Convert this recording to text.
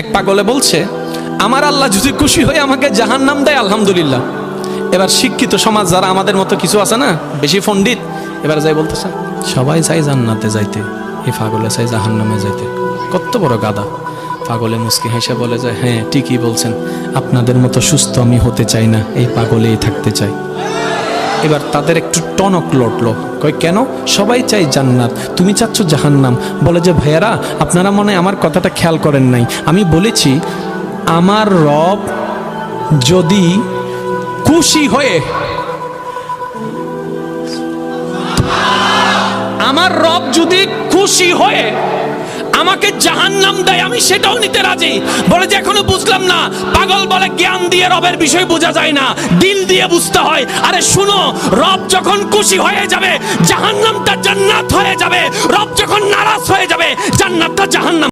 এক পাগলে বলছে, আমার আল্লাহ যদি খুশি হয়ে আমাকে জাহান্নাম দেয় আলহামদুলিল্লাহ। এবার শিক্ষিত সমাজ যারা আমাদের মতো কিছু আছে না, বেশি পণ্ডিত, এবার যাই বলতেছে সবাই চাই জান্নাতে যাইতে, এই পাগলে চাই জাহান্নামে যাইতে। কত বড় গাদা। পাগলে মুস্কি হেসে বলে যায়, হ্যাঁ ঠিকই বলছেন, আপনাদের মতো সুস্থ আমি হতে চাই না, এই পাগলেই থাকতে চাই। এবার তাদের একটু টনক লটলো, কয় কেন? সবাই চাই জান্নাত, তুমি চাচ্ছ জাহান্নাম। বলে যে ভাইয়ারা, আপনারা মনে হয় আমার কথাটা খেয়াল করেন নাই। আমি বলেছি আমার রব যদি খুশি হয়ে, আমার রব যদি খুশি হয়ে আমাকে জাহান্নাম দেয়, আমি সেটাও নিতে রাজি। বলে যে এখনো বুঝলাম না। পাগল বলে জ্ঞান দিয়ে রবের বিষয় বোঝা যায় না, দিল দিয়ে বুঝতে হয়। আরে শুনো, রব যখন খুশি হয়ে যাবে জাহান্নামটা জান্নাত হয়ে যাবে, রব যখন নারাজ হয়ে যাবে জান্নাতটা জাহান্নাম